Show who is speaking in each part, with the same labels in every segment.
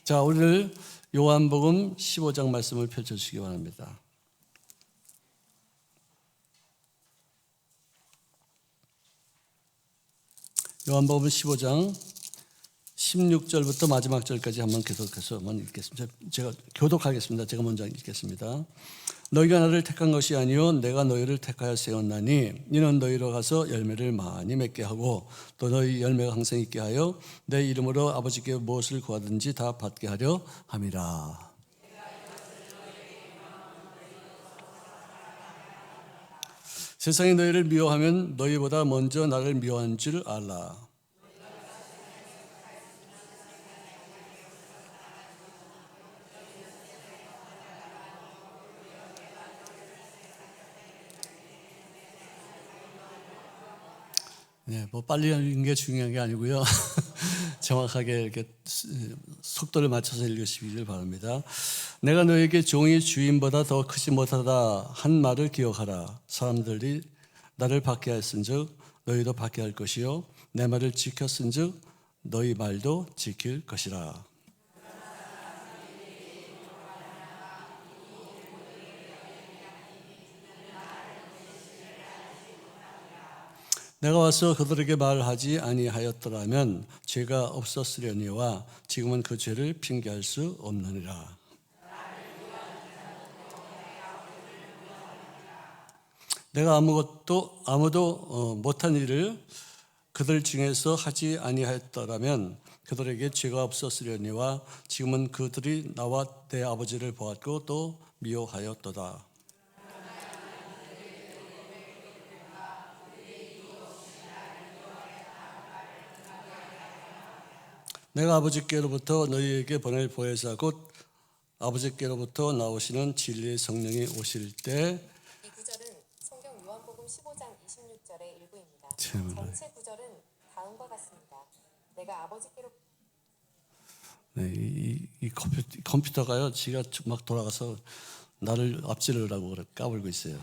Speaker 1: 자, 오늘 요한복음 15장 말씀을 펼쳐주시기 바랍니다. 요한복음 15장 16절부터 마지막 절까지 한번 계속해서 한번 읽겠습니다. 제가 교독하겠습니다. 제가 먼저 읽겠습니다. 너희가 나를 택한 것이 아니요 내가 너희를 택하여 세웠나니 이는 너희로 가서 열매를 많이 맺게 하고 또 너희 열매가 항상 있게 하여 내 이름으로 아버지께 무엇을 구하든지 다 받게 하려 함이라. 세상이 너희를 미워하면 너희보다 먼저 나를 미워한 줄 알라. 네, 뭐 빨리 읽는 게 중요한 게 아니고요. 정확하게 이렇게 속도를 맞춰서 읽으시길 바랍니다. 내가 너에게 종이 주인보다 더 크지 못하다 한 말을 기억하라. 사람들이 나를 박해하였은즉 너희도 박해할 것이요 내 말을 지켰은즉 너희 말도 지킬 것이라. 내가 와서 그들에게 말하지 아니하였더라면 죄가 없었으려니와 지금은 그 죄를 핑계할 수 없느니라. 내가 아무도 못한 일을 그들 중에서 하지 아니하였더라면 그들에게 죄가 없었으려니와 지금은 그들이 나와 내 아버지를 보았고 또 미워하였도다. 내가 아버지께로부터 너희에게 보낼 보혜사 곧 아버지께로부터 나오시는 진리의 성령이 오실 때.
Speaker 2: 이 구절은 성경 요한복음 15장 26절의 일부입니다.
Speaker 1: 참.
Speaker 2: 전체 구절은 다음과 같습니다. 내가 아버지께로
Speaker 1: 네, 이 컴퓨터가요, 지가 막 돌아가서 나를 앞지르라고 까불고 있어요.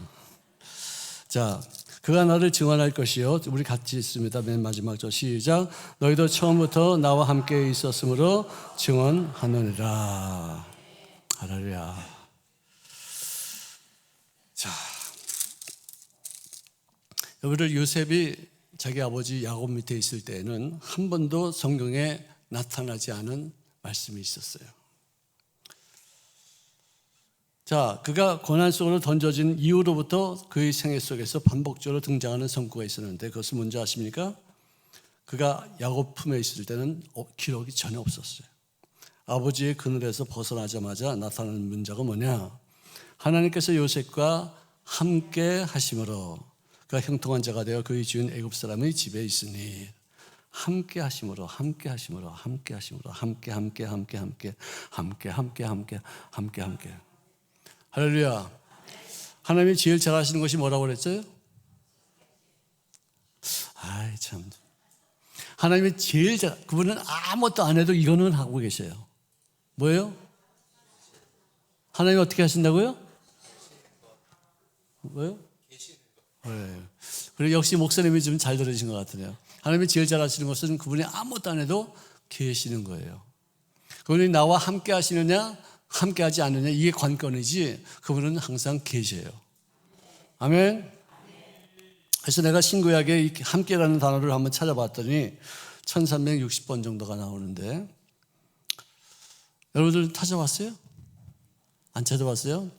Speaker 1: 자, 그가 나를 증언할 것이요. 우리 같이 있습니다. 맨 마지막 절 시작. 너희도 처음부터 나와 함께 있었으므로 증언하느니라. 할렐루야. 자, 여러분들 요셉이 자기 아버지 야곱 밑에 있을 때에는 한 번도 성경에 나타나지 않은 말씀이 있었어요. 자, 그가 고난 속으로 던져진 이후로부터 그의 생애 속에서 반복적으로 등장하는 성구가 있었는데 그것은 뭔지 아십니까? 그가 야곱 품에 있을 때는 기록이 전혀 없었어요. 아버지의 그늘에서 벗어나자마자 나타나는 문자가 뭐냐? 하나님께서 요셉과 함께 하심으로 그가 형통한 자가 되어 그의 주인 애굽 사람의 집에 있으니 함께 하심으로 함께 하심으로 함께 하심으로 함께 할렐루야. 하나님이 제일 잘하시는 것이 뭐라고 그랬어요? 아이 참. 하나님이 제일 그분은 아무것도 안 해도 이거는 하고 계셔요. 뭐예요? 하나님이 어떻게 하신다고요? 뭐예요? 네. 그리고 역시 목사님이 좀 잘 들으신 것 같으네요. 하나님이 제일 잘하시는 것은 그분이 아무것도 안 해도 계시는 거예요. 그분이 나와 함께 하시느냐 함께 하지 않느냐 이게 관건이지 그분은 항상 계셔요. 아멘. 그래서 내가 신구약에 함께라는 단어를 한번 찾아봤더니 1360번 정도가 나오는데 여러분들 찾아봤어요? 안 찾아봤어요?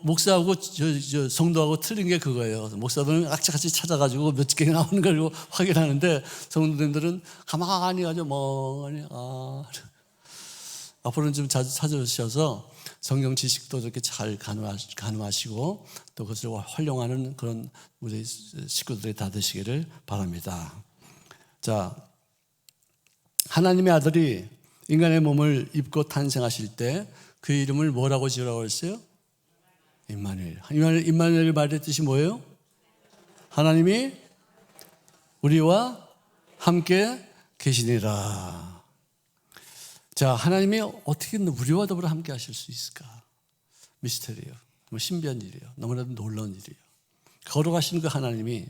Speaker 1: 목사하고 성도하고 틀린 게 그거예요. 목사들은 악착같이 찾아가지고 몇 개 나오는 걸 확인하는데 성도님들은 가만히 가지고 멍하니 앞으로는 좀 자주 찾아주셔서 성경 지식도 이렇게 잘 가능하시고 또 그것을 활용하는 그런 우리 식구들이 다 되시기를 바랍니다. 자, 하나님의 아들이 인간의 몸을 입고 탄생하실 때 그 이름을 뭐라고 지으라고 했어요? 임마누엘. 임마누엘 말의 뜻이 뭐예요? 하나님이 우리와 함께 계시니라. 자, 하나님이 어떻게 우리와 더불어 함께 하실 수 있을까? 미스터리예요. 신비한 일이에요. 너무나도 놀라운 일이에요. 걸어가시는 그 하나님이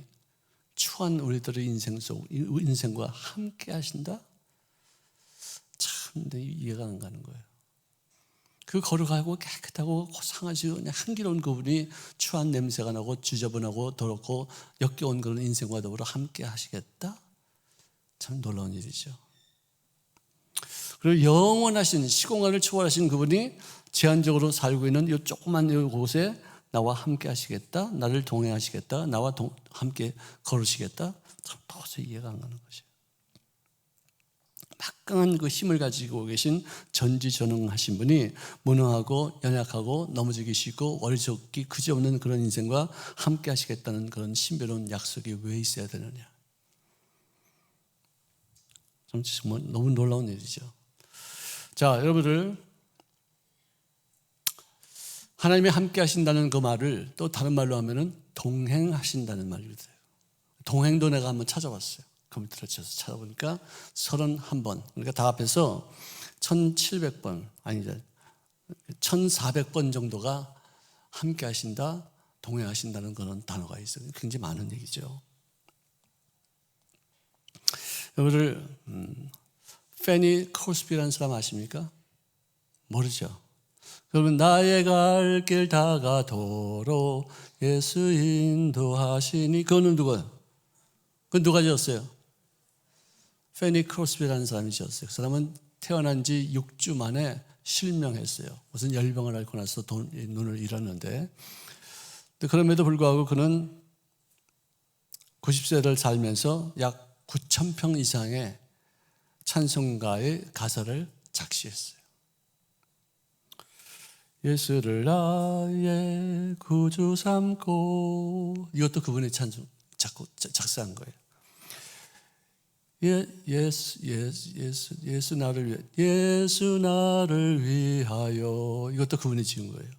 Speaker 1: 추한 우리들의 인생과 함께 하신다? 참 근데 이해가 안 가는 거예요. 그 거룩하고 깨끗하고 상하시고 그냥 향기로운 그분이 추한 냄새가 나고 지저분하고 더럽고 역겨운 그런 인생과 더불어 함께 하시겠다? 참 놀라운 일이죠. 그리고 영원하신 시공간을 초월하신 그분이 제한적으로 살고 있는 이 조그만 곳에 나와 함께 하시겠다, 나를 동행하시겠다, 나와 함께 걸으시겠다. 참 도저히 이해가 안 가는 것이에요. 막강한 그 힘을 가지고 계신 전지전능하신 분이 무능하고 연약하고 넘어지기 쉽고 어리석기 그지없는 그런 인생과 함께 하시겠다는 그런 신비로운 약속이 왜 있어야 되느냐. 좀 정말 너무 놀라운 일이죠. 자, 여러분들, 하나님이 함께 하신다는 그 말을 또 다른 말로 하면은 동행하신다는 말이 돼요. 동행도 내가 한번 찾아봤어요. 컴퓨터를 쳐서 찾아보니까 31번, 그러니까 다 합해서 1700번, 아니죠, 1400번 정도가 함께 하신다, 동행하신다는 그런 단어가 있어요. 굉장히 많은 얘기죠. 여러분들, 페니 크로스비라는 사람 아십니까? 모르죠? 그러면 나의 갈 길 다가도록 예수 인도하시니, 그거는 누구예요? 그건 누가 지었어요? 페니 크로스비라는 사람이 지었어요. 그 사람은 태어난 지 6주 만에 실명했어요. 무슨 열병을 앓고 나서 눈을 잃었는데, 그럼에도 불구하고 그는 90세를 살면서 약 9,000평 이상의 찬송가의 가사를 작시했어요. 예수를 나의 구주 삼고, 이것도 그분의 찬송 작사한 거예요. 예수 나를 위하여, 이것도 그분이 지은 거예요.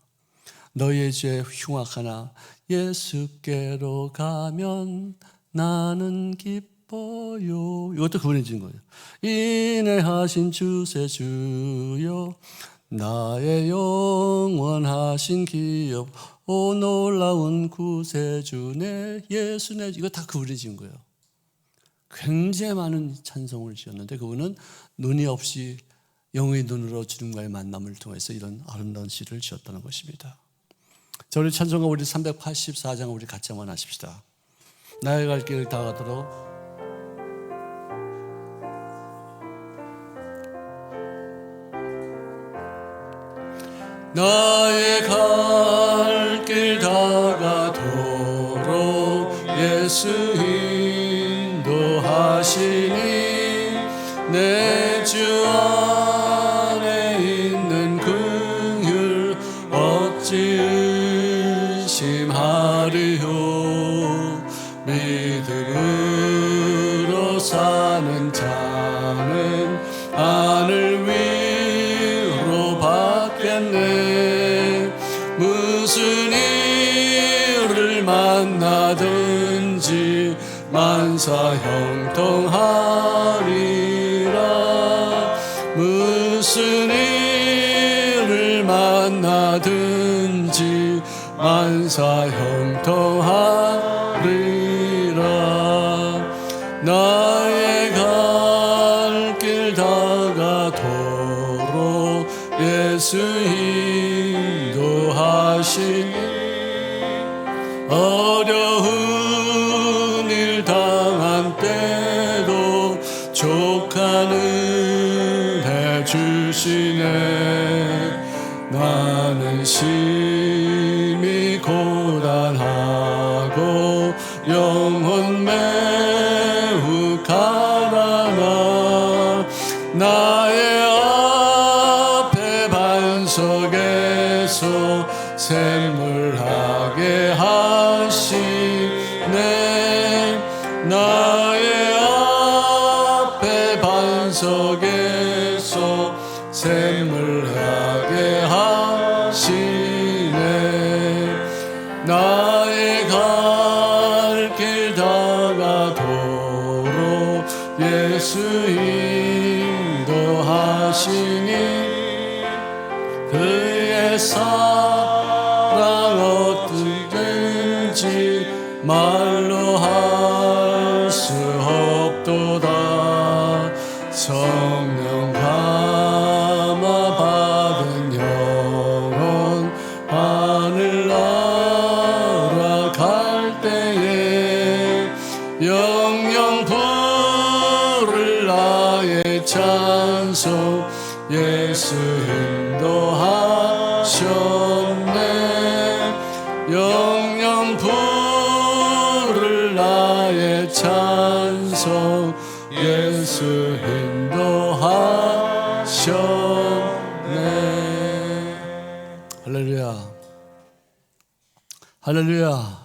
Speaker 1: 너의 죄 흉악하나 예수께로 가면 나는 기뻐요, 이것도 그분이 지은 거예요. 인내하신 주세 주여 나의 영원하신 기업 오 놀라운 구세주 내 예수 내, 이거 다 그분이 지은 거예요. 굉장히 많은 찬송을 지었는데 그분은 눈이 없이 영의 눈으로 주님과의 만남을 통해서 이런 아름다운 시를 지었다는 것입니다. 자, 우리 찬송가 우리 384장 우리 같이 한번 하십시다. 나의 갈 길 다가도록. 나의 갈 길 다가도록 예수 인도하시니 내 주 안에 있는 긍휼 어찌 의심하리요. 믿음으로 사는 자는 하늘 위로 받겠네. 무슨 일을 만나든지 만사 형통하리라. 무슨 일을 만나든지 만사 형통하리라. 나의 갈 길 다가도록 예수 인도하시니 어려운 일 당한 때도 족한 은혜 주시네. 나는 심히 고단하고 영혼 매우 가난하. 나의 앞에 반석에서 샘물하게 하시네. 나의 앞에 반석에서 샘물하게 하시네. 나의 갈 길 다가도록 예수 인도하시니 그의 사랑 어떻든지 말로 할 수 없도다. 성령 영영 부를 나의 찬송 예수 인도하셨네. 영영 부를 나의 찬송 예수 인도하셨네. 할렐루야. 할렐루야.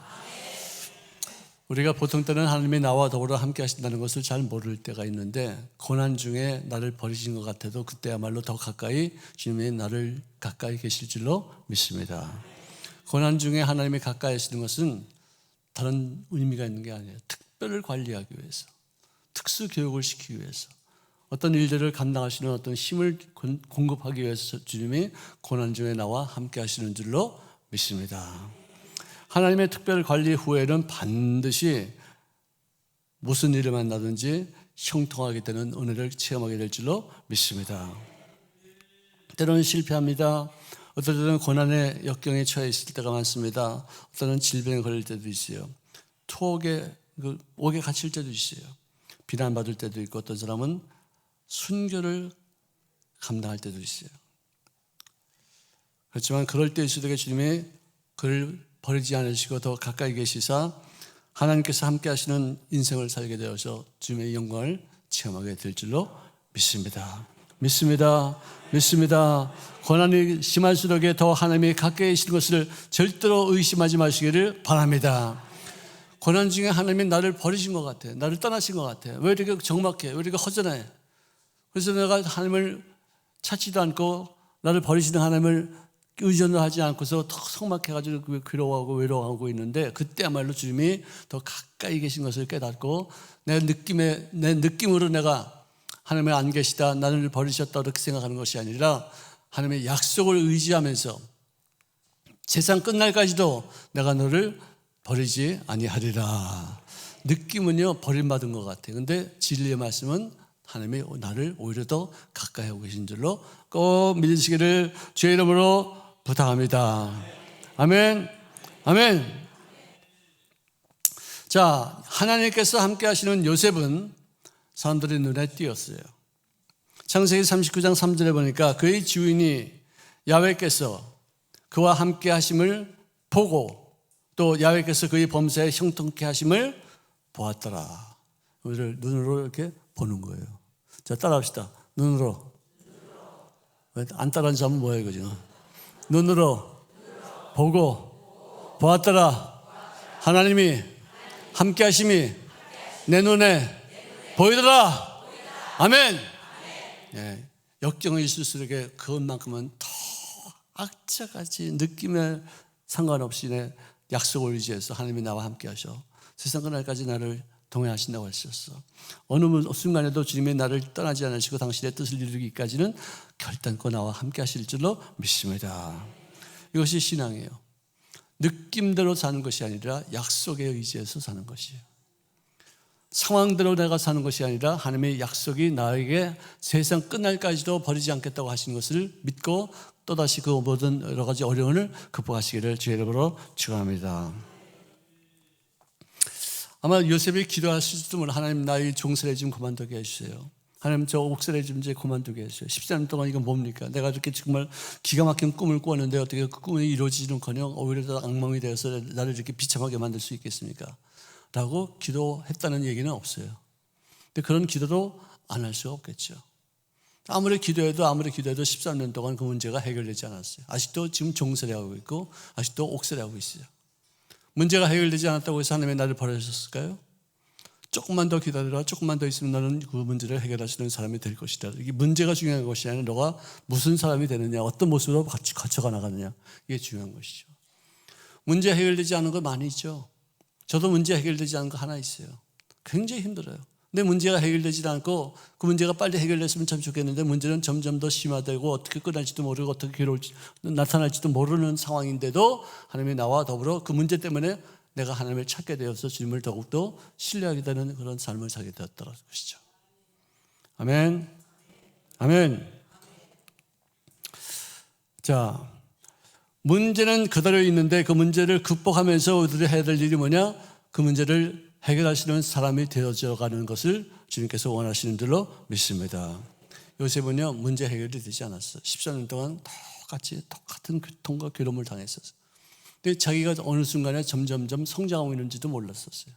Speaker 1: 우리가 보통 때는 하나님이 나와 더불어 함께 하신다는 것을 잘 모를 때가 있는데, 고난 중에 나를 버리신 것 같아도 그때야말로 더 가까이 주님이 나를 가까이 계실 줄로 믿습니다. 고난 중에 하나님이 가까이 하시는 것은 다른 의미가 있는 게 아니에요. 특별을 관리하기 위해서, 특수 교육을 시키기 위해서, 어떤 일들을 감당하시는 어떤 힘을 공급하기 위해서 주님이 고난 중에 나와 함께 하시는 줄로 믿습니다. 하나님의 특별 관리 후에는 반드시 무슨 일을 만나든지 형통하게 되는 은혜를 체험하게 될 줄로 믿습니다. 때로는 실패합니다. 어떨 때는 고난의 역경에 처해 있을 때가 많습니다. 어떨 때는 질병에 걸릴 때도 있어요. 옥에 갇힐 때도 있어요. 비난받을 때도 있고, 어떤 사람은 순교를 감당할 때도 있어요. 그렇지만 그럴 때일수록 주님이 그를 버리지 않으시고 더 가까이 계시사 하나님께서 함께 하시는 인생을 살게 되어서 주님의 영광을 체험하게 될 줄로 믿습니다. 믿습니다. 믿습니다. 고난이 심할수록 더 하나님이 가까이 계시는 것을 절대로 의심하지 마시기를 바랍니다. 고난 중에 하나님이 나를 버리신 것 같아. 나를 떠나신 것 같아. 왜 이렇게 적막해? 왜 이렇게 허전해? 그래서 내가 하나님을 찾지도 않고 나를 버리시는 하나님을 의존을 하지 않고서 더 성막해가지고 괴로워하고 외로워하고 있는데, 그때야말로 주님이 더 가까이 계신 것을 깨닫고 내 느낌으로 내가 하나님이 안 계시다, 나를 버리셨다 이렇게 생각하는 것이 아니라 하나님의 약속을 의지하면서 세상 끝날까지도 내가 너를 버리지 아니하리라. 느낌은요 버림받은 것 같아요. 근데 진리의 말씀은 하나님이 나를 오히려 더 가까이 하고 계신 줄로 꼭 믿으시기를 주의 이름으로 부탁합니다. 아멘. 아멘. 자, 하나님께서 함께 하시는 요셉은 사람들의 눈에 띄었어요. 창세기 39장 3절에 보니까 그의 주인이 야훼께서 그와 함께 하심을 보고 또 야훼께서 그의 범사에 형통케 하심을 보았더라. 우리를 눈으로 이렇게 보는 거예요. 자, 따라합시다. 눈으로. 안 따라하는 사람은 뭐예요, 이거 지금? 눈으로 보고 보았더라. 하나님이 함께 하심이 내 눈에 보이더라. 아멘. 예, 역경이 있을수록 그것만큼은 더 악자같이 느낌에 상관없이 내 약속을 의지해서 하나님이 나와 함께 하셔 세상 끝날까지 나를 동행하신다고 하셨어. 어느 순간에도 주님이 나를 떠나지 않으시고 당신의 뜻을 이루기까지는 결단코 나와 함께 하실 줄로 믿습니다. 이것이 신앙이에요. 느낌대로 사는 것이 아니라 약속에 의지해서 사는 것이에요. 상황대로 내가 사는 것이 아니라 하나님의 약속이 나에게 세상 끝날까지도 버리지 않겠다고 하시는 것을 믿고 또다시 그 모든 여러 가지 어려움을 극복하시기를 주의 이름으로 축원합니다. 아마 요셉이 기도하실지도 몰라. 하나님 나의 종살이 좀 그만두게 해주세요. 하나님 저 옥살이 좀 이제 그만두게 해주세요. 14년 동안 이건 뭡니까? 내가 이렇게 정말 기가 막힌 꿈을 꾸었는데 어떻게 그 꿈이 이루어지는커녕 오히려 더 악몽이 되어서 나를 이렇게 비참하게 만들 수 있겠습니까? 라고 기도했다는 얘기는 없어요. 근데 그런 기도도 안 할 수가 없겠죠. 아무리 기도해도 13년 동안 그 문제가 해결되지 않았어요. 아직도 지금 종살이 하고 있고 아직도 옥살이 하고 있어요. 문제가 해결되지 않았다고 해서 하나님이 나를 버리셨을까요? 조금만 더 기다려라. 조금만 더 있으면 너는 그 문제를 해결하시는 사람이 될 것이다. 이게 문제가 중요한 것이 아니라 너가 무슨 사람이 되느냐, 어떤 모습으로 같이 거쳐가 나가느냐, 이게 중요한 것이죠. 문제 해결되지 않은 거 많이 있죠. 저도 문제 해결되지 않은 거 하나 있어요. 굉장히 힘들어요. 근데 문제가 해결되지 않고 그 문제가 빨리 해결됐으면 참 좋겠는데 문제는 점점 더 심화되고 어떻게 끝날지도 모르고 어떻게 나타날지도 모르는 상황인데도 하나님이 나와 더불어 그 문제 때문에 내가 하나님을 찾게 되어서 주님을 더욱더 신뢰하게 되는 그런 삶을 살게 되었다는 것이죠. 아멘. 아멘. 자, 문제는 그대로 있는데 그 문제를 극복하면서 우리들이 해야 될 일이 뭐냐? 그 문제를 해결하시는 사람이 되어져 가는 것을 주님께서 원하시는 줄로 믿습니다. 요셉은요, 문제 해결이 되지 않았어요. 14년 동안 똑같은 고통과 괴로움을 당했었어요. 근데 자기가 어느 순간에 점점점 성장하고 있는지도 몰랐었어요.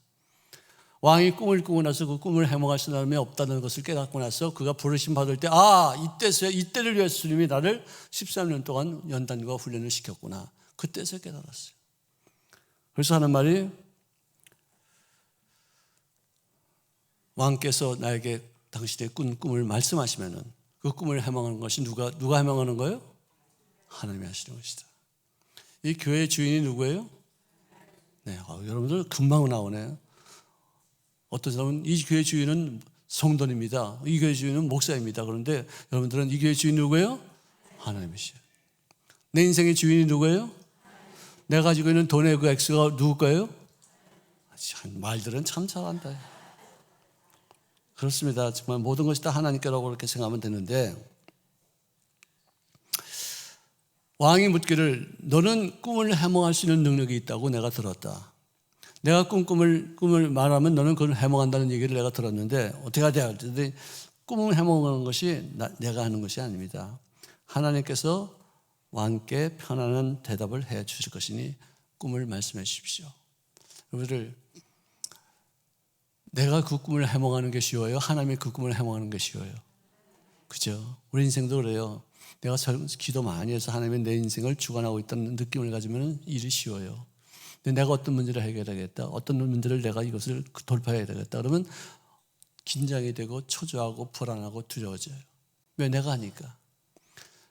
Speaker 1: 왕이 꿈을 꾸고 나서 그 꿈을 해몽할 사람이 없다는 것을 깨닫고 나서 그가 부르심 받을 때, 이때를 위해서 주님이 나를 13년 동안 연단과 훈련을 시켰구나. 그때서 깨달았어요. 그래서 하는 말이, 왕께서 나에게 당신의 꿈을 말씀하시면은 그 꿈을 해몽하는 것이 누가 해몽하는 거예요? 하나님이 하시는 것이다. 이 교회의 주인이 누구예요? 네, 여러분들 금방 나오네요. 어떤 사람은 이 교회 주인은 성도입니다. 이 교회 주인은 목사입니다. 그런데 여러분들은 이 교회 주인 누구예요? 하나님이시죠. 내 인생의 주인이 누구예요? 내가 가지고 있는 돈의 그 X가 누굴까요? 말들은 참 잘한다. 그렇습니다. 정말 모든 것이 다 하나님께라고 그렇게 생각하면 되는데, 왕이 묻기를 너는 꿈을 해몽할 수 있는 능력이 있다고 내가 들었다. 내가 꿈을 말하면 너는 그걸 해몽한다는 얘기를 내가 들었는데 어떻게 해야 돼? 꿈을 해몽하는 것이 내가 하는 것이 아닙니다. 하나님께서 왕께 편안한 대답을 해 주실 것이니 꿈을 말씀해 주십시오. 여러분들, 내가 그 꿈을 해몽하는 게 쉬워요? 하나님이 그 꿈을 해몽하는 게 쉬워요? 그죠? 우리 인생도 그래요. 내가 기도 많이 해서 하나님이 내 인생을 주관하고 있다는 느낌을 가지면 일이 쉬워요. 근데 내가 어떤 문제를 해결하겠다, 어떤 문제를 내가 이것을 돌파해야 되겠다 그러면 긴장이 되고 초조하고 불안하고 두려워져요. 왜? 내가 하니까.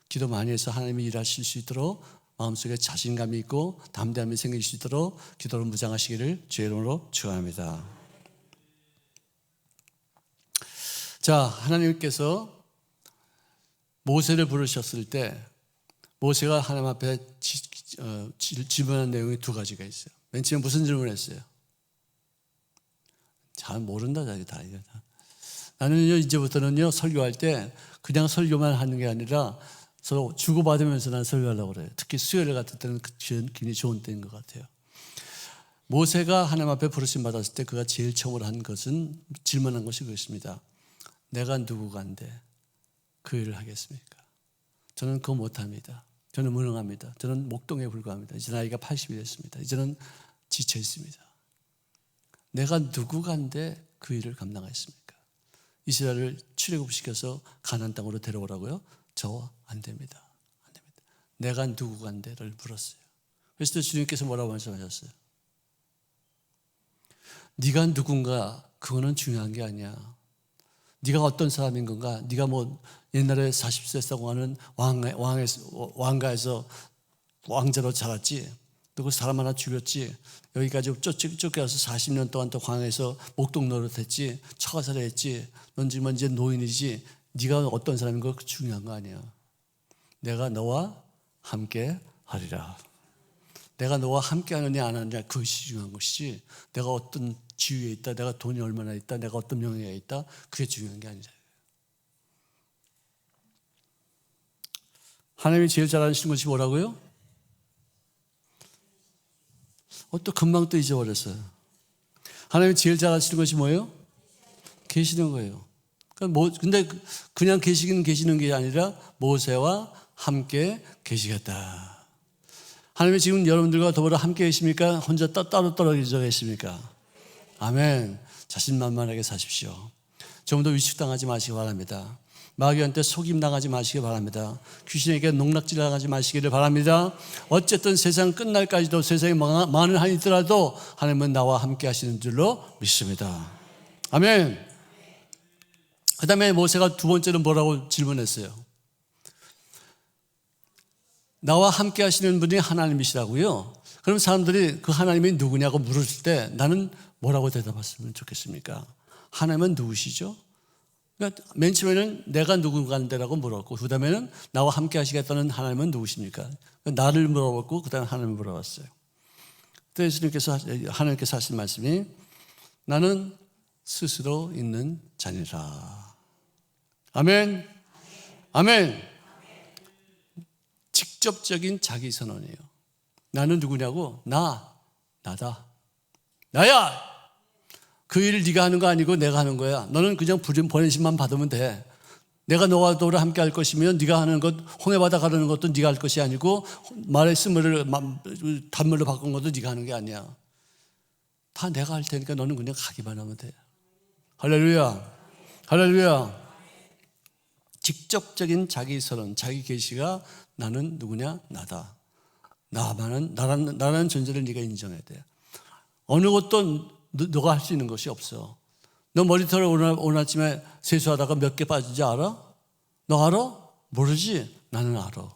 Speaker 1: 기도 많이 해서 하나님이 일하실 수 있도록 마음속에 자신감이 있고 담대함이 생길 수 있도록 기도를 무장하시기를 주의 이름으로 축원합니다. 자, 하나님께서 모세를 부르셨을 때 모세가 하나님 앞에 질문한 내용이 두 가지가 있어요. 맨 처음에 무슨 질문을 했어요? 잘 모른다, 자기 다. 나는요, 이제부터는요, 설교할 때 그냥 설교만 하는 게 아니라 서로 주고받으면서 난 설교하려고 그래요. 특히 수요일 같은 때는 굉장히 좋은 때인 것 같아요. 모세가 하나님 앞에 부르심 받았을 때 그가 제일 처음으로 한 것은 질문한 것이 그것입니다. 내가 누구간데 그 일을 하겠습니까? 저는 그거 못합니다. 저는 무능합니다. 저는 목동에 불과합니다. 이제 나이가 80이 됐습니다. 이제는 지쳐 있습니다. 내가 누구간데 그 일을 감당하겠습니까? 이스라엘을 출애굽시켜서 가나안 땅으로 데려오라고요? 저 안 됩니다. 안 됩니다. 내가 누구간데를 물었어요. 그래서 주님께서 뭐라고 말씀하셨어요? 네가 누군가 그거는 중요한 게 아니야. 네가 어떤 사람인 건가? 네가 뭐 옛날에 40세 싸고 하는 왕가에서 왕자로 자랐지. 또 사람 하나 죽였지. 여기까지 쫓겨서 40년 동안 또 광야에서 목동 노릇했지. 처가살이 했지. 넌 지금 이제 노인이지. 네가 어떤 사람인 거 중요한 거 아니야. 내가 너와 함께 하리라. 내가 너와 함께 하느냐 안 하느냐 그것이 중요한 것이지 내가 어떤 지위에 있다, 내가 돈이 얼마나 있다, 내가 어떤 명예가 있다 그게 중요한 게 아니라. 하나님이 제일 잘하시는 것이 뭐라고요? 또 금방 또 잊어버렸어요. 하나님이 제일 잘하시는 것이 뭐예요? 계시는 거예요. 근데 그냥 계시는 게 아니라 모세와 함께 계시겠다. 하나님이 지금 여러분들과 더불어 함께 계십니까? 혼자 따로 떨어져 계십니까? 아멘. 자신만만하게 사십시오. 좀 더 위축당하지 마시기 바랍니다. 마귀한테 속임당하지 마시기 바랍니다. 귀신에게 농락질당하지 마시기를 바랍니다. 어쨌든 세상 끝날까지도 세상에 많은 한이 있더라도 하나님은 나와 함께 하시는 줄로 믿습니다. 아멘. 그 다음에 모세가 두 번째는 뭐라고 질문했어요? 나와 함께 하시는 분이 하나님이시라고요. 그럼 사람들이 그 하나님이 누구냐고 물었을 때 나는 뭐라고 대답했으면 좋겠습니까? 하나님은 누구시죠? 그러니까 맨 처음에는 내가 누군가인데라고 물었고 그 다음에는 나와 함께 하시겠다는 하나님은 누구십니까? 나를 물어봤고 그 다음에 하나님을 물어봤어요. 그래서 하나님께서 하신 말씀이 나는 스스로 있는 자니라. 아멘. 아멘. 직접적인 자기 선언이에요. 나는 누구냐고? 나다. 나야. 그 일을 네가 하는 거 아니고 내가 하는 거야. 너는 그냥 보내심만 받으면 돼. 내가 너와 너를 함께 할 것이면 네가 하는 것, 홍해바다 가르는 것도 네가 할 것이 아니고 말의 쓴물을 단물로 바꾼 것도 네가 하는 게 아니야. 다 내가 할 테니까 너는 그냥 가기만 하면 돼. 할렐루야. 할렐루야. 직접적인 자기 선언, 자기 계시가 나는 누구냐? 나다. 나라는 존재를 네가 인정해야 돼. 어느 것도 너가 할 수 있는 것이 없어. 너 머리털을 오늘 아침에 세수하다가 몇 개 빠진지 알아? 너 알아? 모르지? 나는 알아.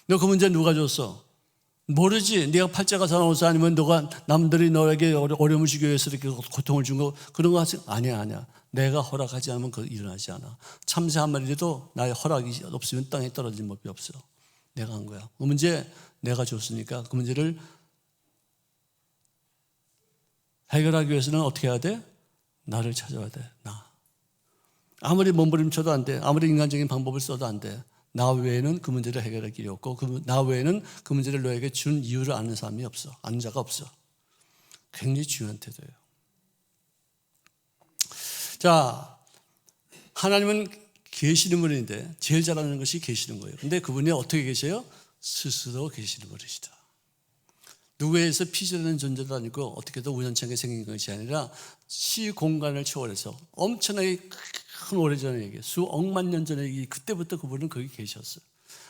Speaker 1: 너 그 문제 누가 줬어? 모르지? 네가 팔자가 사나워서 아니면 너가 남들이 너에게 어려움을 주기 위해서 이렇게 고통을 준 거 그런 거 하지? 아니야. 내가 허락하지 않으면 그거 일어나지 않아. 참새 한 마리라도 나의 허락이 없으면 땅에 떨어진 법이 없어. 내가 한 거야. 그 문제 내가 줬으니까 그 문제를 해결하기 위해서는 어떻게 해야 돼? 나를 찾아야 돼. 나. 아무리 몸부림쳐도 안 돼. 아무리 인간적인 방법을 써도 안 돼. 나 외에는 그 문제를 해결할 길이 없고 나 외에는 그 문제를 너에게 준 이유를 아는 사람이 없어. 아는 자가 없어. 굉장히 중요한 태도예요. 자, 하나님은 계시는 분인데 제일 잘하는 것이 계시는 거예요. 근데 그분이 어떻게 계세요? 스스로 계시는 분이시다. 누구에서 피조되는 존재도 아니고 어떻게든 우연찮게 생긴 것이 아니라 시공간을 초월해서 엄청나게 큰 오래전의 얘기, 수억만 년 전의 얘기, 그때부터 그분은 거기 계셨어요.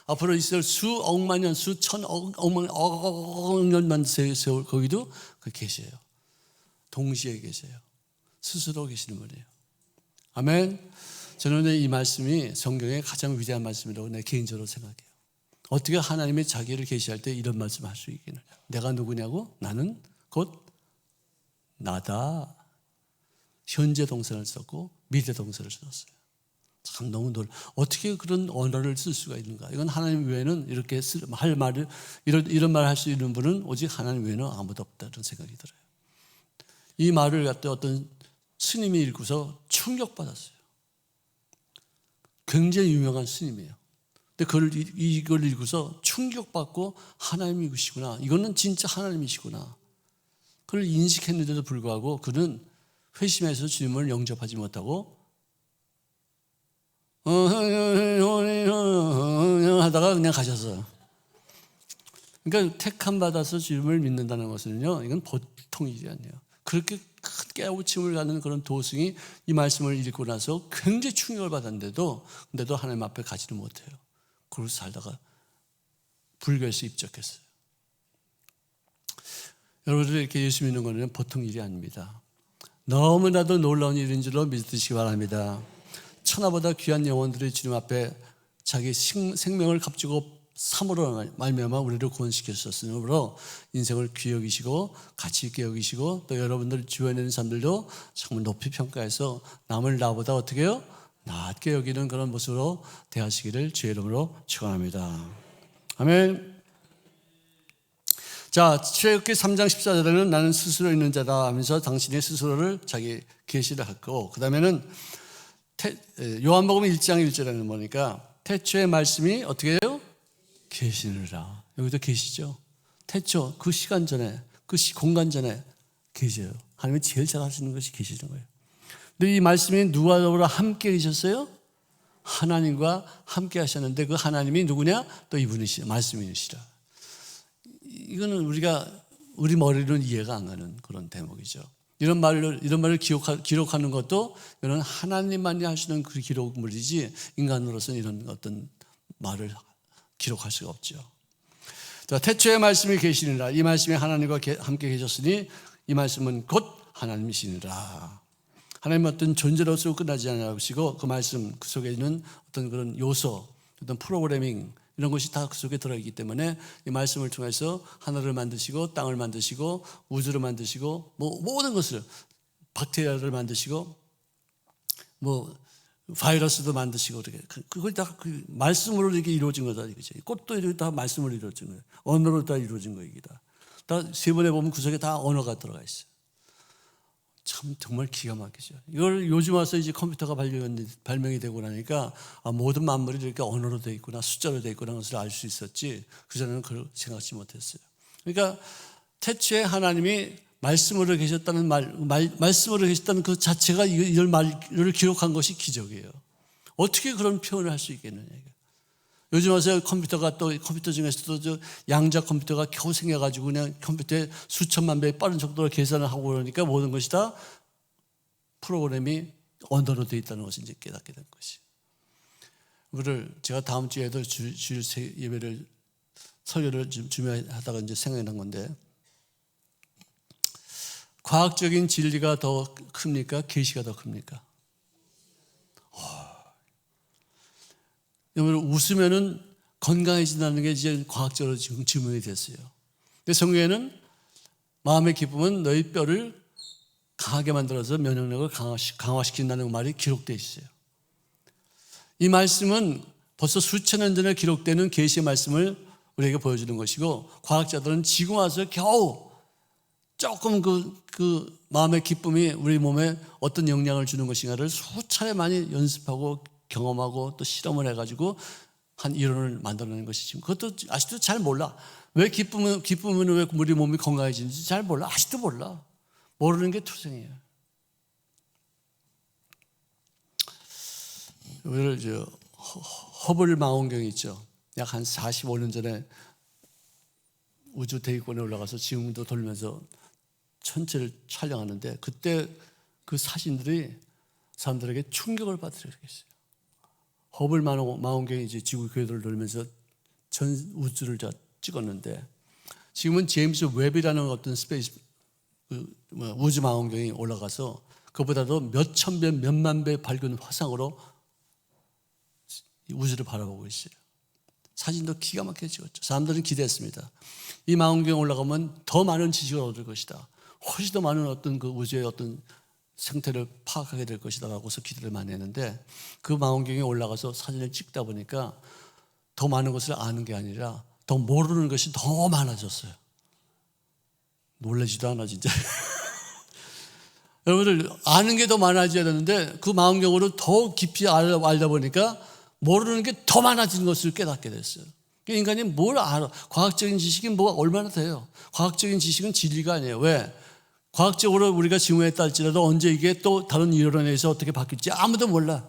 Speaker 1: 앞으로 있을 수억만 년, 수천억만 년만 세월 거기도 계세요. 동시에 계세요. 스스로 계시는 분이에요. 아멘. 저는 이 말씀이 성경의 가장 위대한 말씀이라고 내 개인적으로 생각해요. 어떻게 하나님이 자기를 계시할 때 이런 말씀할 수 있겠느냐? 내가 누구냐고? 나는 곧 나다. 현재 동사를 썼고 미래 동사를 썼어요. 참 너무 어떻게 그런 언어를 쓸 수가 있는가? 이건 하나님 외에는 이렇게 할 말을 이런 말을 할 수 있는 분은 오직 하나님 외에는 아무도 없다는 생각이 들어요. 이 말을 갖다 어떤 스님이 읽고서 충격받았어요. 굉장히 유명한 스님이에요. 근데 이걸 읽고서 충격받고 하나님이시구나. 이거는 진짜 하나님이시구나. 그걸 인식했는데도 불구하고 그는 회심해서 주님을 영접하지 못하고 하다가 그냥 가셨어요. 그러니까 택함 받아서 주님을 믿는다는 것은요, 이건 보통 일이 아니에요. 그렇게 큰 깨우침을 갖는 그런 도승이 이 말씀을 읽고 나서 굉장히 충격을 받았는데도 근데도 하나님 앞에 가지를 못해요. 그러고 살다가 불교에서 입적했어요. 여러분들 이렇게 예수 믿는 것은 보통 일이 아닙니다. 너무나도 놀라운 일인 줄로 믿으시기 바랍니다. 천하보다 귀한 영혼들이 주님 앞에 자기 생명을 값주고 삼으로 말미암아 우리를 구원시켰었으므로 인생을 귀히 여기시고 가치 있게 여기시고 또 여러분들 주변에 있는 사람들도 정말 높이 평가해서 남을 나보다 어떻게 해요? 낮게 여기는 그런 모습으로 대하시기를 주의 이름으로 축원합니다. 아멘. 자, 출애굽기 3장 14절에는 나는 스스로 있는 자다 하면서 당신의 스스로를 자기 계시를 했고, 그 다음에는 요한복음 1장 1절에는 뭐니까 태초의 말씀이 어떻게 해요? 계시느라. 여기도 계시죠. 태초 그 시간 전에 그 공간 전에 계셔요. 하나님이 제일 잘 하시는 것이 계시는 거예요. 근데 이 말씀이 누구와 함께 계셨어요? 하나님과 함께 하셨는데 그 하나님이 누구냐? 또 이분이시라, 말씀이시라. 이거는 우리 머리로는 이해가 안 가는 그런 대목이죠. 이런 말을 기록하는 것도 이런 하나님만이 하시는 그 기록물이지 인간으로서는 이런 어떤 말을 기록할 수가 없죠. 자, 태초의 말씀이 계시니라. 이 말씀이 하나님과 함께 계셨으니 이 말씀은 곧 하나님이시니라. 하나님은 어떤 존재로서 끝나지 않으시고 그 말씀 그 속에 있는 어떤 그런 요소, 어떤 프로그래밍 이런 것이 다 그 속에 들어있기 때문에 이 말씀을 통해서 하늘을 만드시고 땅을 만드시고 우주를 만드시고 모든 것을 박테리아를 만드시고 바이러스도 만드시고 이렇게 그걸 다 그 말씀으로 이렇게 이루어진 거다 이거죠. 꽃도 이렇게 다 말씀으로 이루어진 거예요. 언어로 다 이루어진 거예요. 다 세 번에 보면 그 속에 다 언어가 들어가 있어요. 참 정말 기가 막히죠. 이걸 요즘 와서 이제 컴퓨터가 발명이 되고 나니까 모든 만물이 이렇게 언어로 되어 있구나, 숫자로 되어 있구나 것을 알 수 있었지 그전에는 그걸 생각지 못했어요. 그러니까 태초에 하나님이 말씀으로 계셨다는 말씀으로 계셨다는 그 자체가 이런 말을 기록한 것이 기적이에요. 어떻게 그런 표현을 할 수 있겠느냐. 요즘 와서 컴퓨터 중에서도 양자 컴퓨터가 겨우 생겨가지고 그냥 컴퓨터에 수천만 배의 빠른 속도로 계산을 하고 그러니까 모든 것이 다 프로그램이 언어로 되어 있다는 것을 이제 깨닫게 된 것이. 그거를 제가 다음 주에도 주일 예배를 설교를 좀 준비하다가 이제 생각이 난 건데, 과학적인 진리가 더 큽니까? 계시가 더 큽니까? 여러분, 웃으면은 건강해진다는 게 이제 과학적으로 지금 증명이 됐어요. 근데 성경에는 마음의 기쁨은 너희 뼈를 강하게 만들어서 면역력을 강화시킨다는 말이 기록되어 있어요. 이 말씀은 벌써 수천 년 전에 기록되는 계시의 말씀을 우리에게 보여주는 것이고, 과학자들은 지금 와서 겨우 조금 그 마음의 기쁨이 우리 몸에 어떤 영향을 주는 것인가를 수차례 많이 연습하고 경험하고 또 실험을 해가지고 한 이론을 만들어내는 것이 지금 그것도 아직도 잘 몰라. 왜 기쁨은 왜 우리 몸이 건강해지는지 잘 몰라. 아직도 몰라. 모르는 게 투성이에요. 우리를 허블 망원경이 있죠. 약 한 45년 전에 우주 대기권에 올라가서 지금도 돌면서 천체를 촬영하는데, 그때 그 사진들이 사람들에게 충격을 받으려겠어요. 허블 망원경이 이제 지구 궤도를 돌면서 전 우주를 찍었는데, 지금은 제임스 웹이라는 어떤 스페이스 우주 망원경이 올라가서 그보다도 몇천 배, 몇만 배 밝은 화상으로 우주를 바라보고 있어요. 사진도 기가 막히게 찍었죠. 사람들은 기대했습니다. 이 망원경에 올라가면 더 많은 지식을 얻을 것이다. 훨씬 더 많은 어떤 그 우주의 어떤 생태를 파악하게 될 것이다라고서 기대를 많이 했는데, 그 망원경에 올라가서 사진을 찍다 보니까 더 많은 것을 아는 게 아니라 더 모르는 것이 더 많아졌어요. 놀라지도 않아 진짜. 여러분들, 아는 게 더 많아져야 되는데 그 망원경으로 더 깊이 알다 보니까 모르는 게 더 많아진 것을 깨닫게 됐어요. 인간이 뭘 알아? 과학적인 지식이 뭐가 얼마나 돼요? 과학적인 지식은 진리가 아니에요. 왜? 과학적으로 우리가 증명했다 할지라도 언제 이게 또 다른 이론에 의해서 어떻게 바뀔지 아무도 몰라.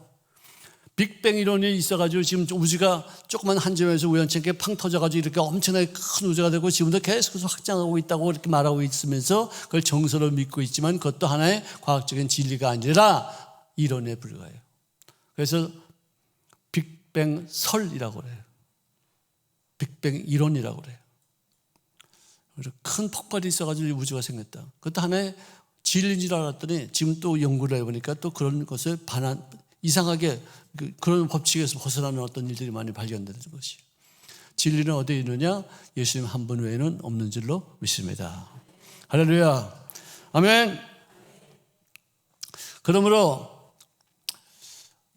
Speaker 1: 빅뱅 이론이 있어가지고 지금 우주가 조그만 한 점에서 우연찮게 팡 터져가지고 이렇게 엄청나게 큰 우주가 되고 지금도 계속해서 확장하고 있다고 이렇게 말하고 있으면서 그걸 정서로 믿고 있지만, 그것도 하나의 과학적인 진리가 아니라 이론에 불과해요. 그래서 빅뱅 설이라고 그래요. 빅뱅 이론이라고 그래요. 큰 폭발이 있어가지고 우주가 생겼다. 그것도 하나의 진리인 줄 알았더니 지금 또 연구를 해보니까 또 그런 것을 이상하게 그런 법칙에서 벗어나는 어떤 일들이 많이 발견되는 것이. 진리는 어디에 있느냐? 예수님 한 분 외에는 없는 줄로 믿습니다. 할렐루야. 아멘. 그러므로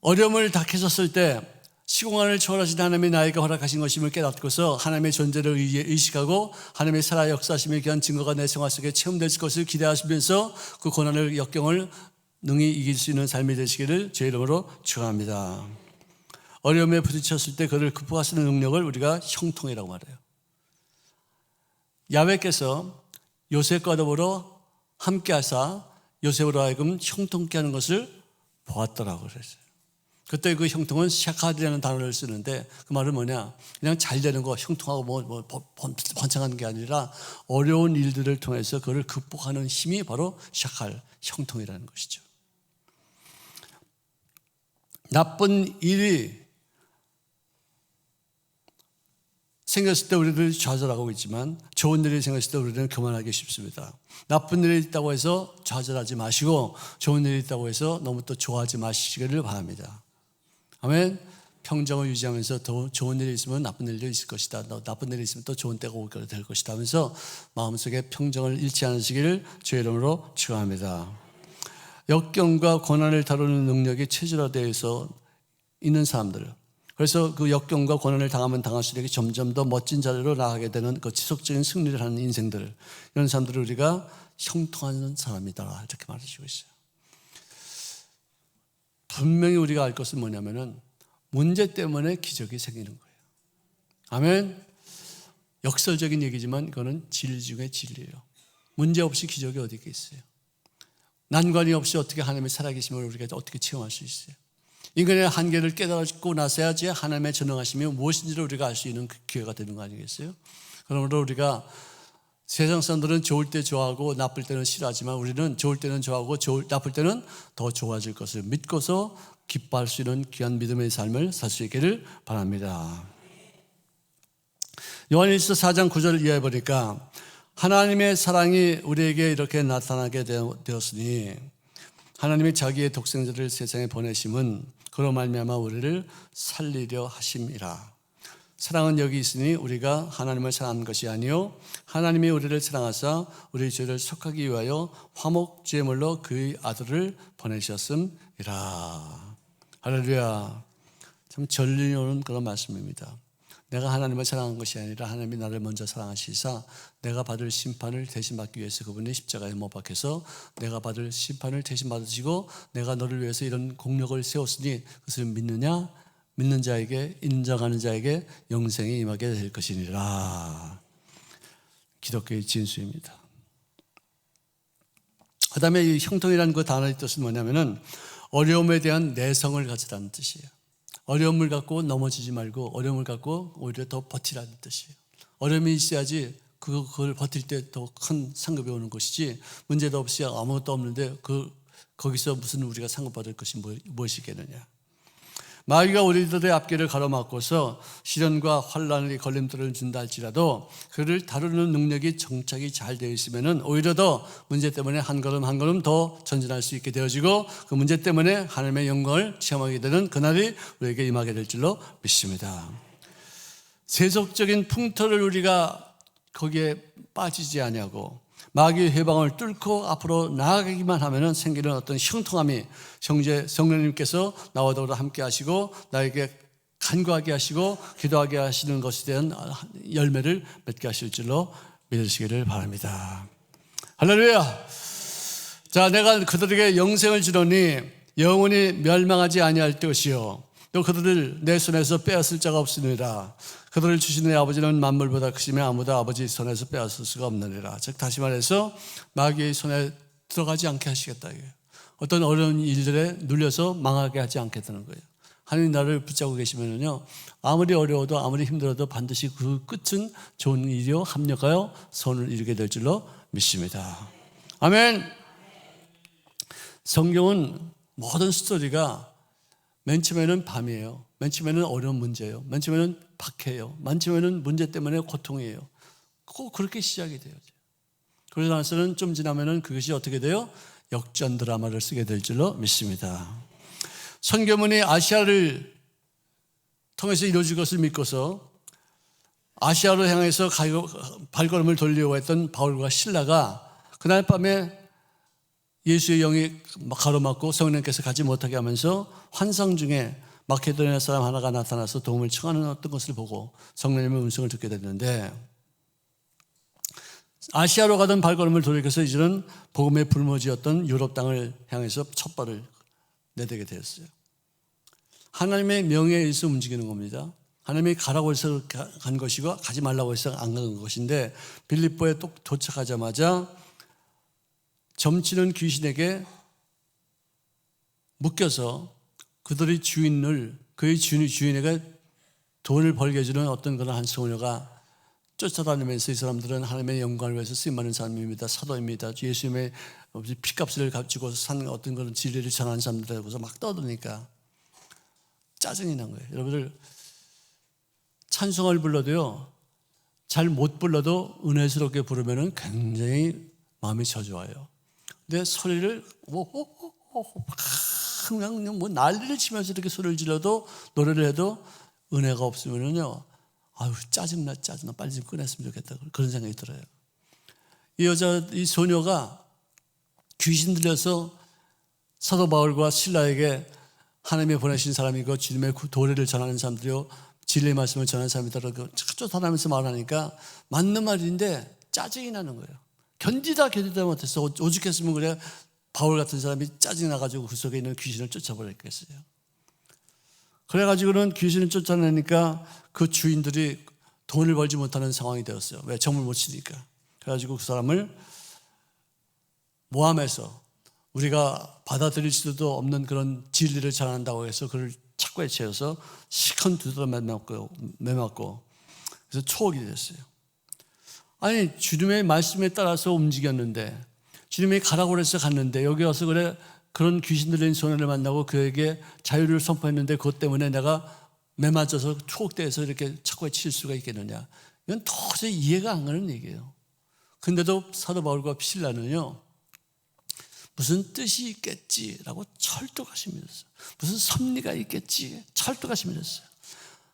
Speaker 1: 어려움을 닥쳐섰을 때 시공간을 초월하신 하나님이 나에게 허락하신 것임을 깨닫고서 하나님의 존재를 의식하고 하나님의 살아 역사하심에 귀한 증거가 내 생활 속에 체험될 것을 기대하시면서 그 고난을 역경을 능히 이길 수 있는 삶이 되시기를 제 이름으로 축원합니다. 어려움에 부딪혔을 때 그를 극복할 수 있는 능력을 우리가 형통이라고 말해요. 야훼께서 요셉과 더불어 함께 하사 요셉으로 하여금 형통케 하는 것을 보았더라고 그랬어요. 그때 그 형통은 샤카드라는 단어를 쓰는데, 그 말은 뭐냐? 그냥 잘 되는 거, 형통하고 번창하는 게 아니라 어려운 일들을 통해서 그를 극복하는 힘이 바로 샤칼, 형통이라는 것이죠. 나쁜 일이 생겼을 때 우리들 좌절하고 있지만 좋은 일이 생겼을 때 우리는 교만하기 쉽습니다. 나쁜 일이 있다고 해서 좌절하지 마시고 좋은 일이 있다고 해서 너무 또 좋아하지 마시기를 바랍니다. 아멘. 평정을 유지하면서 더 좋은 일이 있으면 나쁜 일도 있을 것이다. 나쁜 일이 있으면 또 좋은 때가 오게 될 것이다 하면서 마음속에 평정을 잃지 않으시기를 주의 이름으로 축원합니다. 역경과 고난을 다루는 능력이 체질화되어서 있는 사람들, 그래서 그 역경과 고난을 당하면 당할수록 점점 더 멋진 자리로 나아가게 되는 그 지속적인 승리를 하는 인생들, 이런 사람들을 우리가 형통하는 사람이다 이렇게 말해주고 있어요. 분명히 우리가 알 것은 뭐냐면은 문제 때문에 기적이 생기는 거예요. 아멘. 역설적인 얘기지만 이거는 진리 중에 진리예요. 문제 없이 기적이 어디 있겠어요? 난관이 없이 어떻게 하나님의 살아계심을 우리가 어떻게 체험할 수 있어요? 인간의 한계를 깨닫고 나서야지 하나님의 전능하심이 무엇인지를 우리가 알 수 있는 기회가 되는 거 아니겠어요? 그러므로 우리가 세상 사람들은 좋을 때 좋아하고 나쁠 때는 싫어하지만 우리는 좋을 때는 좋아하고 나쁠 때는 더 좋아질 것을 믿고서 기뻐할 수 있는 귀한 믿음의 삶을 살 수 있기를 바랍니다. 요한일서 4장 9절을 이해해 보니까 하나님의 사랑이 우리에게 이렇게 나타나게 되었으니 하나님이 자기의 독생자를 세상에 보내심은 그로 말미암아 우리를 살리려 하심이라. 사랑은 여기 있으니 우리가 하나님을 사랑한 것이 아니요 하나님이 우리를 사랑하사 우리 죄를 속하기 위하여 화목제물로 그의 아들을 보내셨음이라. 할렐루야. 참 전륜이 오는 그런 말씀입니다. 내가 하나님을 사랑한 것이 아니라 하나님이 나를 먼저 사랑하시사 내가 받을 심판을 대신 받기 위해서 그분이 십자가에 못 박혀서 내가 받을 심판을 대신 받으시고 내가 너를 위해서 이런 공력을 세웠으니 그것을 믿느냐? 믿는 자에게 인정하는 자에게 영생이 임하게 될 것이니라. 기독교의 진수입니다. 그 다음에 이 형통이라는 그 단어의 뜻은 뭐냐면은 어려움에 대한 내성을 가지라는 뜻이에요. 어려움을 갖고 넘어지지 말고 어려움을 갖고 오히려 더 버티라는 뜻이에요. 어려움이 있어야지 그걸 버틸 때 더 큰 상급이 오는 것이지 문제도 없이 아무것도 없는데 거기서 무슨 우리가 상급받을 것이 무엇이겠느냐. 마귀가 우리들의 앞길을 가로막고서 시련과 환난의 걸림돌을 준다 할지라도 그를 다루는 능력이 정착이 잘 되어 있으면 오히려 더 문제 때문에 한 걸음 한 걸음 더 전진할 수 있게 되어지고 그 문제 때문에 하나님의 영광을 체험하게 되는 그날이 우리에게 임하게 될 줄로 믿습니다. 세속적인 풍토를 우리가 거기에 빠지지 아니하고 마귀의 해방을 뚫고 앞으로 나아가기만 하면 생기는 어떤 형통함이 형제 성령님께서 나와 더불어 함께 하시고 나에게 간구하게 하시고 기도하게 하시는 것에 대한 열매를 맺게 하실 줄로 믿으시기를 바랍니다. 할렐루야. 자, 내가 그들에게 영생을 주노니 영원히 멸망하지 아니할 것이요 또 그들을 내 손에서 빼앗을 자가 없으니라. 그들을 주시는 내 아버지는 만물보다 크시며 아무도 아버지 손에서 빼앗을 수가 없느니라. 즉 다시 말해서 마귀의 손에 들어가지 않게 하시겠다. 어떤 어려운 일들에 눌려서 망하게 하지 않겠다는 거예요. 하나님 나를 붙잡고 계시면요 아무리 어려워도 아무리 힘들어도 반드시 그 끝은 좋은 일이요 합력하여 선을 이루게 될 줄로 믿습니다. 아멘. 성경은 모든 스토리가 맨 처음에는 밤이에요. 맨 처음에는 어려운 문제예요. 맨 처음에는 박해예요. 맨 처음에는 문제 때문에 고통이에요. 꼭 그렇게 시작이 돼요. 그러고 나서는 좀 지나면은 그것이 어떻게 돼요? 역전 드라마를 쓰게 될 줄로 믿습니다. 선교문이 아시아를 통해서 이루어질 것을 믿고서 아시아로 향해서 발걸음을 돌리려고 했던 바울과 실라가 그날 밤에 예수의 영이 가로막고 성령께서 가지 못하게 하면서 환상 중에 마케도니아 사람 하나가 나타나서 도움을 청하는 어떤 것을 보고 성령님의 음성을 듣게 됐는데 아시아로 가던 발걸음을 돌이켜서 이제는 복음의 불모지였던 유럽 땅을 향해서 첫 발을 내딛게 되었어요. 하나님의 명예에 의해서 움직이는 겁니다. 하나님이 가라고 해서 간 것이고 가지 말라고 해서 안 간 것인데 빌립보에 도착하자마자 점치는 귀신에게 묶여서 그들의 주인을 그의 주인에게 돈을 벌게 해주는 어떤 그런 한 소녀가 쫓아다니면서 이 사람들은 하나님의 영광을 위해서 쓰임받는 사람입니다. 사도입니다. 예수님의 피값을 가지고 산 어떤 그런 진리를 전하는 사람들하고서 막 떠드니까 짜증이 난 거예요. 여러분들 찬송을 불러도요 잘 못 불러도 은혜스럽게 부르면은 굉장히 마음이 저조해요. 근데 소리를 그냥 뭐 난리를 치면서 이렇게 소리를 질러도 노래를 해도 은혜가 없으면은요 아유 짜증나 빨리 좀 꺼냈으면 좋겠다 그런 생각이 들어요. 이 소녀가 귀신 들려서 사도 바울과 실라에게 하나님이 보내신 사람이고 주님의 도래를 전하는 사람들이요 진리의 말씀을 전하는 사람이다라고 쫓아다니면서 말하니까 맞는 말인데 짜증이 나는 거예요. 견디다 못해서 오죽했으면 그래 바울 같은 사람이 짜증이 나가지고 그 속에 있는 귀신을 쫓아버렸겠어요. 그래가지고는 귀신을 쫓아내니까 그 주인들이 돈을 벌지 못하는 상황이 되었어요. 왜? 점을 못 치니까. 그래가지고 그 사람을 모함해서 우리가 받아들일 수도 없는 그런 진리를 전한다고 해서 그를 착고에 채워서 시큰 두드러 매맞고 그래서 초옥이 됐어요. 아니 주님의 말씀에 따라서 움직였는데 주님이 가라고 그래서 갔는데 여기 와서 그래 그런 귀신 들린 소년을 만나고 그에게 자유를 선포했는데 그것 때문에 내가 매맞아서 초옥대에서 이렇게 착고에 칠 수가 있겠느냐. 이건 도저히 이해가 안 가는 얘기예요. 근데도 사도 바울과 실라는요 무슨 뜻이 있겠지라고 철떡같이 믿었어요. 무슨 섭리가 있겠지 철떡같이 믿었어요.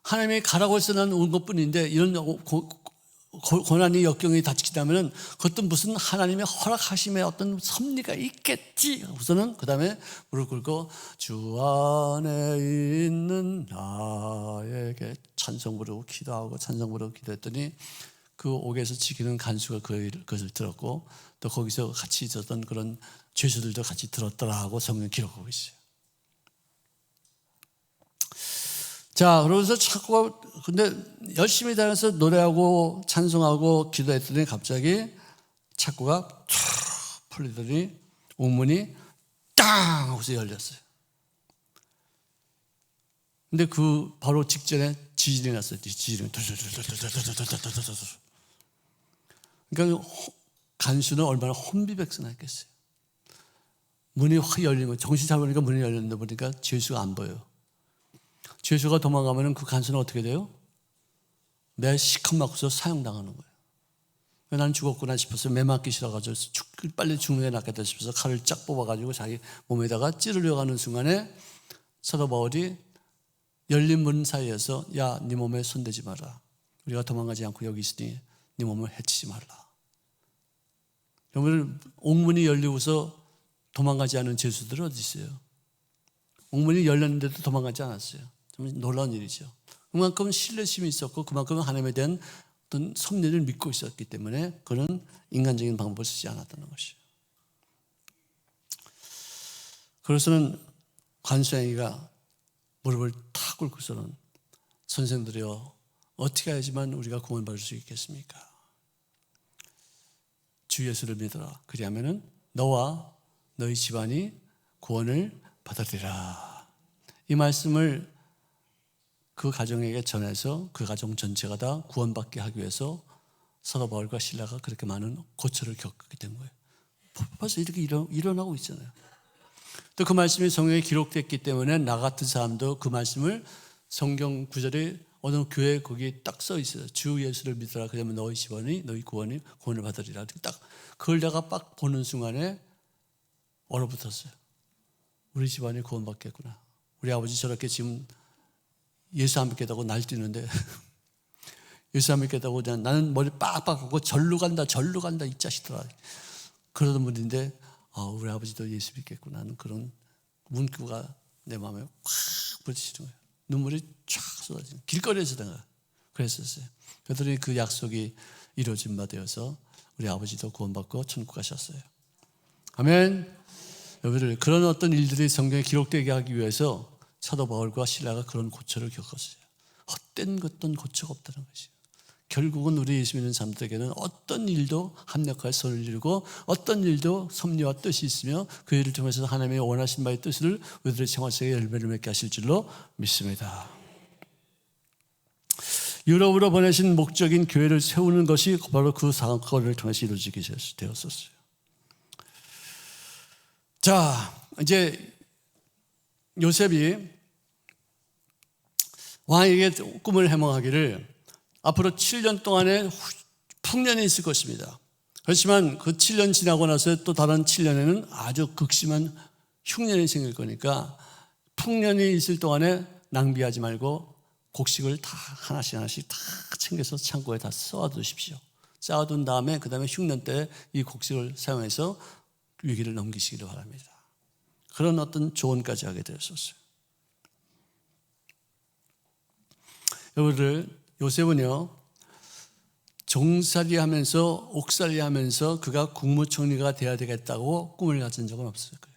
Speaker 1: 하나님이 가라고 해서 난 온 것뿐인데 이런 고난이 역경이 닥치다면 그것도 무슨 하나님의 허락하심의 어떤 섭리가 있겠지. 우선은 그 다음에 무릎 꿇고 주 안에 있는 나에게 찬송 부르고 기도하고 찬송 부르고 기도했더니 그 옥에서 지키는 간수가 그것을 들었고 또 거기서 같이 있었던 그런 죄수들도 같이 들었더라 하고 성경 기록하고 있어요. 자, 그러면서 자꾸 근데 열심히 다녀서 노래하고 찬송하고 기도했더니 갑자기 창고가 툭 풀리더니 옥문이 땅 하고서 열렸어요. 근데 그 바로 직전에 지진이 났어요. 지진이. 그러니까 간수는 얼마나 혼비백산했겠어요. 문이 확 열리면 정신 차리니까 문이 열렸는데 보니까 죄수가 안 보여요. 죄수가 도망가면 그 간수는 어떻게 돼요? 매 시컷맞고서 사형당하는 거예요. 나는 죽었구나 싶어서 매 맞기 싫어가지고 빨리 죽는 게 낫겠다 싶어서 칼을 쫙 뽑아가지고 자기 몸에다가 찌르려고 하는 순간에 사도 바울이 열린 문 사이에서 야, 네 몸에 손대지 마라. 우리가 도망가지 않고 여기 있으니 네 몸을 해치지 말라. 여러분 옥문이 열리고서 도망가지 않은 죄수들은 어디 있어요? 옥문이 열렸는데도 도망가지 않았어요. 좀 놀라운 일이죠. 그만큼 신뢰심이 있었고 그만큼 하나님에 대한 어떤 섭리를 믿고 있었기 때문에 그런 인간적인 방법을 쓰지 않았다는 것이에요. 그래서는 관수행위가 무릎을 탁 꿇고서는 선생들이여 어떻게 해야지만 우리가 구원받을 수 있겠습니까? 주 예수를 믿어라. 그리하면은 너와 너희 집안이 구원을 받으리라. 이 말씀을 그 가정에게 전해서 그 가정 전체가 다 구원받게 하기 위해서 사도 바울과 실라가 그렇게 많은 고초를 겪게 된 거예요. 벌써 이렇게 일어나고 있잖아요. 또 그 말씀이 성경에 기록됐기 때문에 나 같은 사람도 그 말씀을 성경 구절에 어느 교회 거기에 딱 써 있어요. 주 예수를 믿어라. 그러면 너희 집안이 너희 구원을 받으리라. 딱 그걸 내가 딱 보는 순간에 얼어붙었어요. 우리 집안이 구원받겠구나. 우리 아버지 저렇게 지금 예수 안 믿겠다고 날뛰는데 예수 안 믿겠다고 나는 머리 빡빡하고 절로 간다 이 자식들아 그러던 분인데 우리 아버지도 예수 믿겠구나 하는 그런 문구가 내 마음에 확 부딪히는 거예요. 눈물이 쫙 쏟아지는 길거리에서 내가 그랬었어요. 그랬더니 그 약속이 이루어진 바 되어서 우리 아버지도 구원받고 천국 가셨어요. 아멘. 여러분들 그런 어떤 일들이 성경에 기록되게 하기 위해서 사도 바울과 실라가 그런 고초를 겪었어요. 헛된 어떤 고초가 없다는 것이에요. 결국은 우리 예수 믿는 사람들에게는 어떤 일도 합력하여 손을 이루고 어떤 일도 섭리와 뜻이 있으며 그 일을 통해서 하나님의 원하신 바의 뜻을 우리들의 생활 속에 열매를 맺게 하실 줄로 믿습니다. 유럽으로 보내신 목적인 교회를 세우는 것이 바로 그 사건을 통해서 이루어지게 되었었어요. 자, 이제 요셉이 왕에게 꿈을 해몽하기를 앞으로 7년 동안의 풍년이 있을 것입니다. 그렇지만 그 7년 지나고 나서 또 다른 7년에는 아주 극심한 흉년이 생길 거니까 풍년이 있을 동안에 낭비하지 말고 곡식을 다 하나씩 다 챙겨서 창고에 다 쌓아두십시오. 쌓아둔 다음에 그 다음에 흉년 때 이 곡식을 사용해서 위기를 넘기시기를 바랍니다. 그런 어떤 조언까지 하게 되었었어요. 여러분들 요셉은요 종살이 하면서 옥살이 하면서 그가 국무총리가 돼야 되겠다고 꿈을 가진 적은 없을 거예요.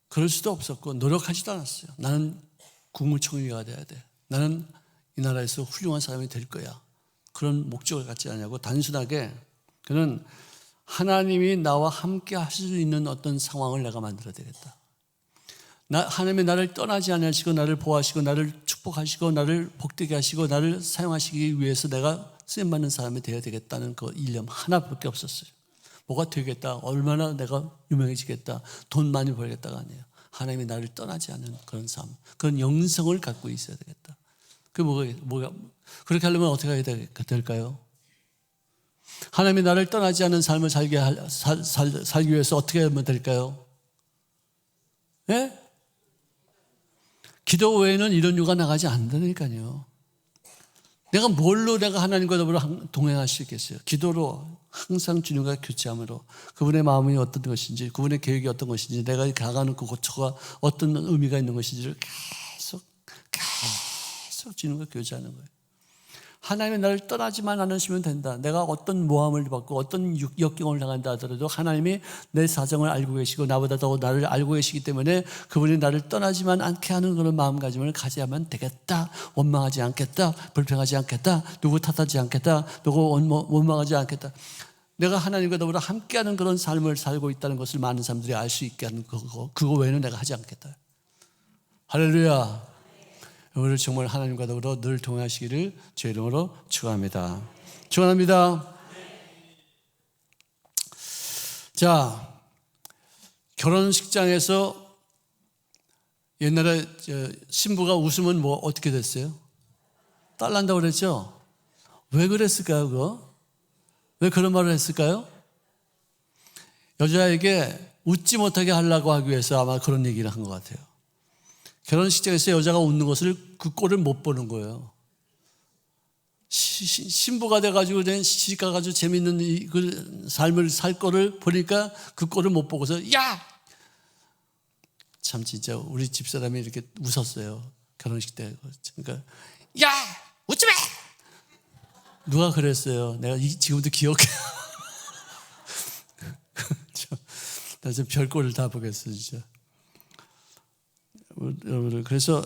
Speaker 1: 그럴 수도 없었고 노력하지도 않았어요. 나는 국무총리가 돼야 돼. 나는 이 나라에서 훌륭한 사람이 될 거야. 그런 목적을 갖지 않냐고 단순하게 그는 하나님이 나와 함께 하실 수 있는 어떤 상황을 내가 만들어야 되겠다. 하나님이 나를 떠나지 않으시고 나를 보호하시고 나를 축복하시고 나를 복되게 하시고 나를 사용하시기 위해서 내가 쓰임받는 사람이 되어야 되겠다는 그 일념 하나밖에 없었어요. 뭐가 되겠다, 얼마나 내가 유명해지겠다, 돈 많이 벌겠다가 아니에요. 하나님이 나를 떠나지 않는 그런 삶, 그런 영성을 갖고 있어야 되겠다. 그게 뭐가 그렇게 하려면 어떻게 해야 될까요? 하나님이 나를 떠나지 않는 삶을 살기 위해서 어떻게 하면 될까요? 예? 기도 외에는 이런 유가 나가지 않는다니까요. 내가 뭘로 내가 하나님과 더불어 동행할 수 있겠어요? 기도로, 항상 주님과 교제함으로, 그분의 마음이 어떤 것인지, 그분의 계획이 어떤 것인지, 내가 가가는 그 고초가 어떤 의미가 있는 것인지를 계속 주님과 교제하는 거예요. 하나님이 나를 떠나지만 않으시면 된다. 내가 어떤 모함을 받고 어떤 역경을 당한다 하더라도 하나님이 내 사정을 알고 계시고 나보다 더 나를 알고 계시기 때문에 그분이 나를 떠나지만 않게 하는 그런 마음가짐을 가져야만 되겠다. 원망하지 않겠다. 불평하지 않겠다. 누구 탓하지 않겠다. 누구 원망하지 않겠다. 내가 하나님과 더불어 함께하는 그런 삶을 살고 있다는 것을 많은 사람들이 알 수 있게 하는 그거 외에는 내가 하지 않겠다. 할렐루야. 우리를 정말 하나님과 더불어 늘 동행하시기를 주의 이름으로 축원합니다. 축원합니다. 자, 결혼식장에서 옛날에 신부가 웃으면 뭐 어떻게 됐어요? 딸 난다고 그랬죠? 왜 그랬을까요, 그거? 왜 그런 말을 했을까요? 여자에게 웃지 못하게 하려고 하기 위해서 아마 그런 얘기를 한 것 같아요. 결혼식장에서 여자가 웃는 것을 그 꼴을 못 보는 거예요. 신부가 돼가지고 시집 가가지고 재밌는 그 삶을 살 거를 보니까 그 꼴을 못 보고서 야! 참 진짜 우리 집사람이 이렇게 웃었어요. 결혼식 때. 그러니까 야! 웃지 마! 누가 그랬어요? 내가 지금도 기억해. 나 지금 별꼴을 다 보겠어 진짜. 그래서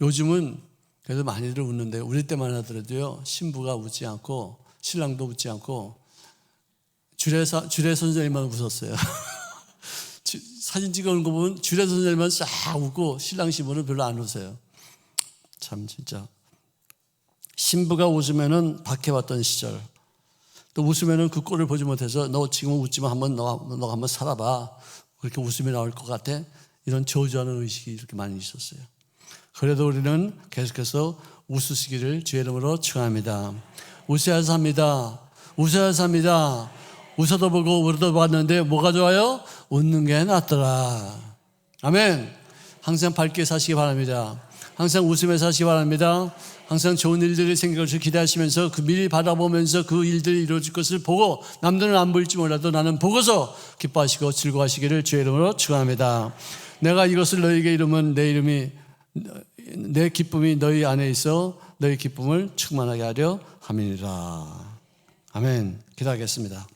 Speaker 1: 요즘은 그래도 많이들 웃는데 우리 때만 하더라도요 신부가 웃지 않고 신랑도 웃지 않고 주례 선생님만 웃었어요. 사진 찍어온 거 보면 주례 선생님만 싹 웃고 신랑 신부는 별로 안 웃어요. 참 진짜 신부가 웃으면은 박해받던 시절, 또 웃으면은 그 꼴을 보지 못해서 너 지금 웃지만 한번 너 한번 살아봐. 그렇게 웃음이 나올 것 같아. 이런 저주하는 의식이 이렇게 많이 있었어요. 그래도 우리는 계속해서 웃으시기를 주의 이름으로 축원합니다. 웃어야 삽니다. 웃어야 삽니다. 웃어도 보고 울어도 봤는데 뭐가 좋아요? 웃는 게 낫더라. 아멘. 항상 밝게 사시기 바랍니다. 항상 웃으며 사시기 바랍니다. 항상 좋은 일들이 생길 것을 기대하시면서 그 미리 바라보면서 그 일들이 이루어질 것을 보고 남들은 안 보일지 몰라도 나는 보고서 기뻐하시고 즐거워하시기를 주의 이름으로 축원합니다. 내가 이것을 너희에게 이루면 내 기쁨이 너희 안에 있어 너희 기쁨을 충만하게 하려 함이니라. 아멘. 기도하겠습니다.